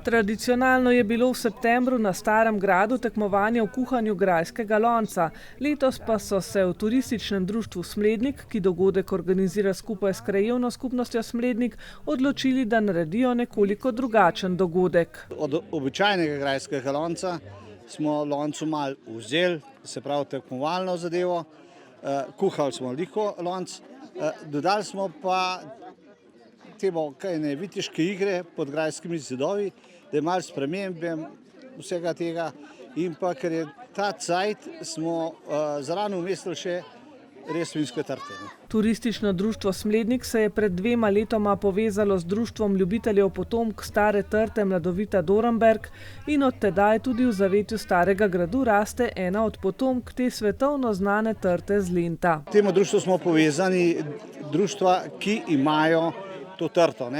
Tradicionalno je bilo v septembru na Starem gradu tekmovanje v kuhanju grajskega lonca. Letos pa so se v turističnem društvu Smlednik, ki dogodek organizira skupaj s krajevno skupnostjo Smlednik, odločili, da naredijo nekoliko drugačen dogodek. Od običajnega grajskega lonca smo loncu malo vzeli, se pravi tekmovalno zadevo, kuhali smo liko lonc, dodali smo pa temo viteške igre pod grajskimi zidovi, da je malo spremembe vsega tega in pa, ker je ta cajt, smo zraven umestili še res vinske trte. Turistično društvo Smlednik se je pred 2 letoma povezalo z društvom ljubiteljev potomk stare trte Mladovita Dorenberg in od tedaj tudi v zavetju Starega gradu raste ena od potomk te svetovno znane trte z Lenta. Temu društvu smo povezani društva, ki imajo to trto,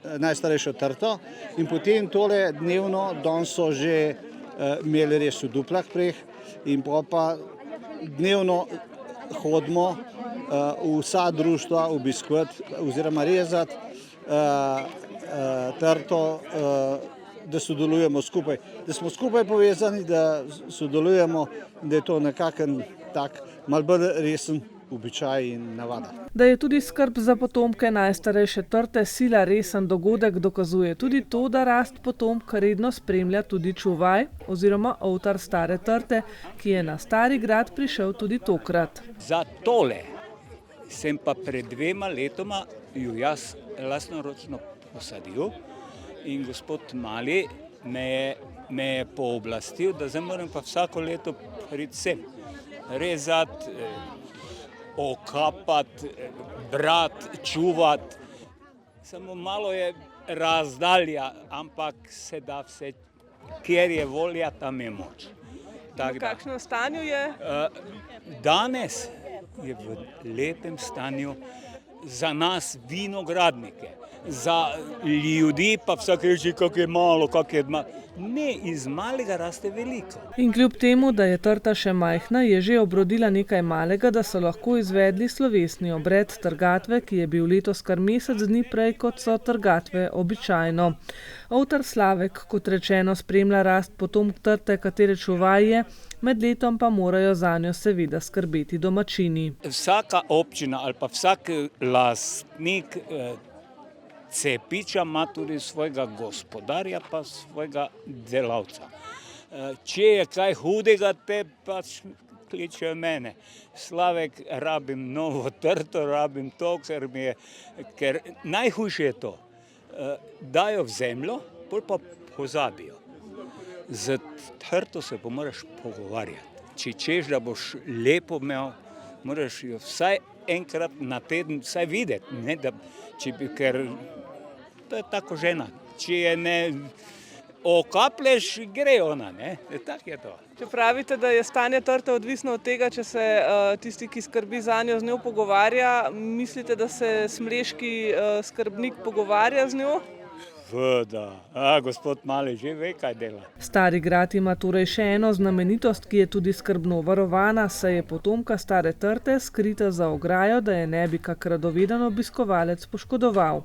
najstarejšo trto, in potem tole dnevno, danes so že imeli res v duplah preh in pa dnevno hodimo vsa društva obiskovati oziroma rezati trto, da sodelujemo skupaj, da smo skupaj povezani, da sodelujemo, da je to nekakšen tak malo bolj resen običaj in navada. Da je tudi skrb za potomke najstarejše trte sila resen dogodek, dokazuje tudi to, da rast potomk redno spremlja tudi čuvaj oziroma ovtar stare trte, ki je na Stari grad prišel tudi tokrat. Za tole sem pa pred 2 letoma jo jaz lastnoročno posadil in gospod Mali me je pooblastil, da zdaj moram pa vsako leto priti sem, rezati, okapati, brati, čuvati. Samo malo je razdalja, ampak se da vse, kjer je volja, tam je moč. V kakšnem stanju je? Danes je v lepem stanju za nas vinogradnike. Za ljudi pa vsak reči, kako je malo, kako je malo. Ne, iz malega raste veliko. In kljub temu, da je trta še majhna, je že obrodila nekaj malega, da so lahko izvedli slovesni obred trgatve, ki je bil letos kar mesec dni prej, kot so trgatve običajno. Ovtar Slavek, kot rečeno, spremlja rast potomk trte, katere čuvaj je, med letom pa morajo zanjo seveda skrbeti domačini. Vsaka občina ali pa vsak lastnik cepiča ima tudi svojega gospodarja pa svojega delavca. Če je kaj hudega, te pač kličejo mene. Slavek, rabim novo trto, rabim to, ker najhujše je to. Dajo v zemljo, pol pa pozabijo. Z trto se pa moraš pogovarjati. Če češ, da boš lepo imel, moraš jo vsaj enkrat na teden vsaj videti, ker to je tako žena. Če je ne okaplješ, gre ona, tako je to. Če pravite, da je stanje trte odvisno od tega, če se tisti, ki skrbi zanjo, z njo pogovarja, mislite, da se smleški skrbnik pogovarja z njo? Da. Gospod Mali že ve, kaj dela. Stari grad ima torej še eno znamenitost, ki je tudi skrbno varovana, saj je potomka stare trte skrita za ograjo, da je ne bi kak radoveden obiskovalec poškodoval.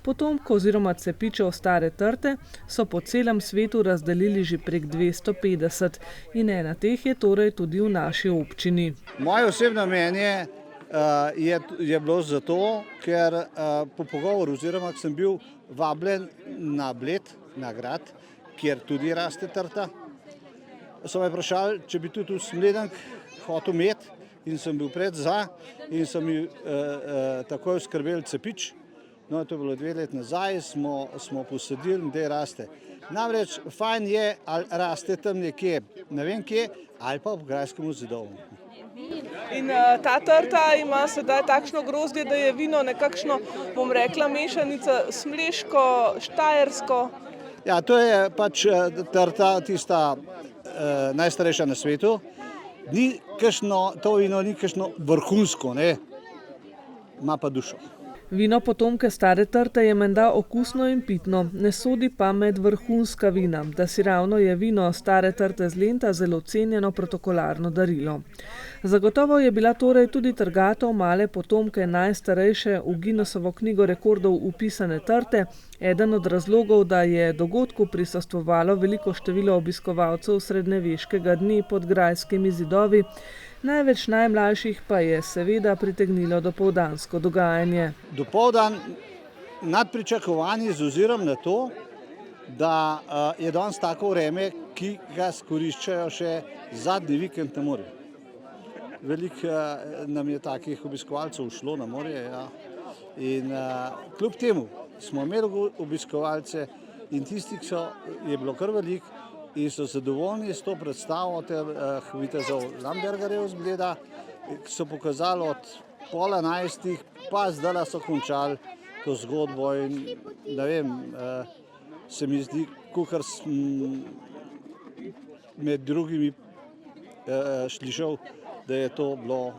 Potomko oziroma cepičev stare trte so po celem svetu razdelili že prek 250 in ena teh je torej tudi v naši občini. Moje osebno mnenje je bilo zato, ker po pogovoru oziroma sem bil vabljen na Bled, na grad, kjer tudi raste trta. So me vprašali, če bi tudi v Smlednik hotel imeti in sem bil pred za in so mi takoj skrbeli cepič. No, to je bilo 2 leti nazaj, smo posadili in da raste. Namreč fajn je, ali raste tam nekje, ne vem kje, ali pa v grajskem zidovu. In ta trta ima sedaj takšno grozdje, da je vino nekakšno, bom rekla, mešanica smleško, štajersko. Ja, to je pač trta tista najstarejša na svetu. To vino ni kakšno vrhunsko, ima pa dušo. Vino potomke stare trte je menda okusno in pitno, ne sodi pa med vrhunska vina, da si ravno je vino stare trte z Lenta zelo cenjeno protokolarno darilo. Zagotovo je bila torej tudi trgatev male potomke najstarejše v Guinnessovo knjigo rekordov vpisane trte, eden od razlogov, da je dogodku prisostvovalo veliko število obiskovalcev srednjeveškega dni pod grajskimi zidovi, največ najmlajših pa je seveda pritegnilo dopoldansko dogajanje. Dopoldan nad pričakovanji z ozirom na to, da je danes tako vreme, ki ga izkoriščajo še zadnji vikend na morju. Veliko nam je takih obiskovalcev šlo na morje, ja. In kljub temu smo imeli obiskovalce in tistih je bilo kar veliko in so zadovoljni s to predstavo ter vitezov Lambergarjev z Bleda, ki so pokazali od 10:30 pa zdaj so končali to zgodbo in ne vem, se mi zdi, kakor sem med drugimi slišal, da je to bilo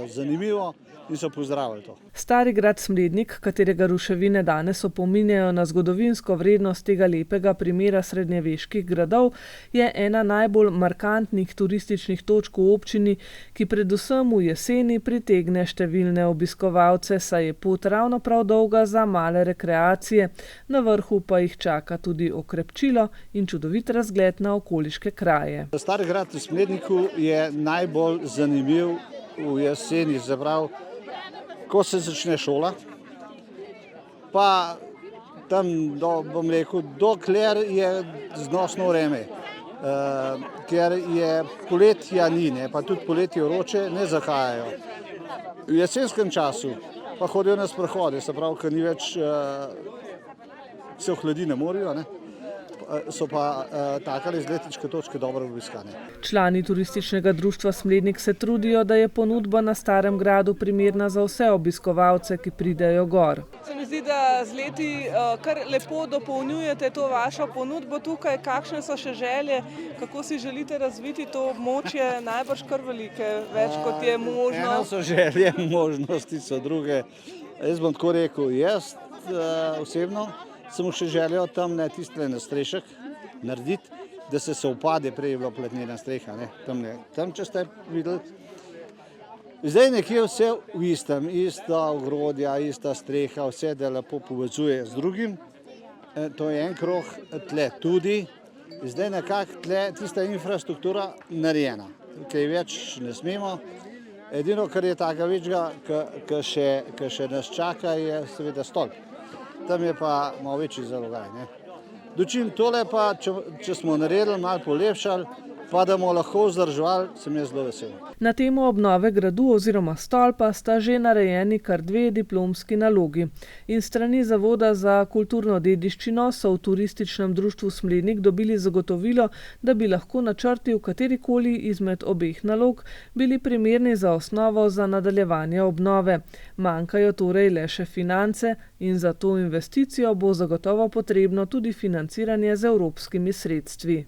zanimivo in so pozdravili to. Stari grad Smlednik, katerega ruševine danes opominjajo na zgodovinsko vrednost tega lepega primera srednjeveških gradov, je ena najbolj markantnih turističnih točk v občini, ki predvsem v jeseni pritegne številne obiskovalce, saj je pot ravno prav dolga za male rekreacije, na vrhu pa jih čaka tudi okrepčilo in čudovit razgled na okoliške kraje. Stari grad v Smledniku je najbolj zanimiv v jeseni, zaprav, ko se začne šola, pa tam, bom rekel, dokler je znosno vreme, ker je poletja ni, pa tudi poletje vroče, ne zahajajo. V jesenskem času pa hodijo na sprehode, se pravi, ker ni več, se ohladi na morju, so pa takale izletniške točke dobro obiskane. Člani turističnega društva Smlednik se trudijo, da je ponudba na Starem gradu primerna za vse obiskovalce, ki pridejo gor. Se mi zdi, da z leti kar lepo dopolnjujete to vašo ponudbo tukaj. Kakšne so še želje, kako si želite razviti to območje, najbrž kar velike, več kot je možno? Eno so želje, možnosti so druge. Jaz bom tako rekel, jaz osebno sem še želel tam tiste nastrešek narediti, da se upade, prej je bila platnena streha, tam, če ste videli. Zdaj nekje vse v istem, ista ogrodja, ista streha, vse da lepo povezuje z drugim. To je en krog, tle tudi. Zdaj nekako tle tista infrastruktura narejena, kaj več ne smemo. Edino, kar je tako večga, ki še nas čaka, je seveda stolp. Tam je pa malo večji zalogaj. Dočim tole pa, če smo naredili, malo polepšali, pa da bomo lahko vzdrževali, sem jaz zelo vesel. Na temo obnove gradu oziroma stolpa sta že narejeni kar 2 diplomski nalogi. In s strani Zavoda za kulturno dediščino so v turističnem društvu Smlednik dobili zagotovilo, da bi lahko načrti v katerikoli izmed obeh nalog bili primerni za osnovo za nadaljevanje obnove. Manjkajo torej le še finance in za to investicijo bo zagotovo potrebno tudi financiranje z evropskimi sredstvi.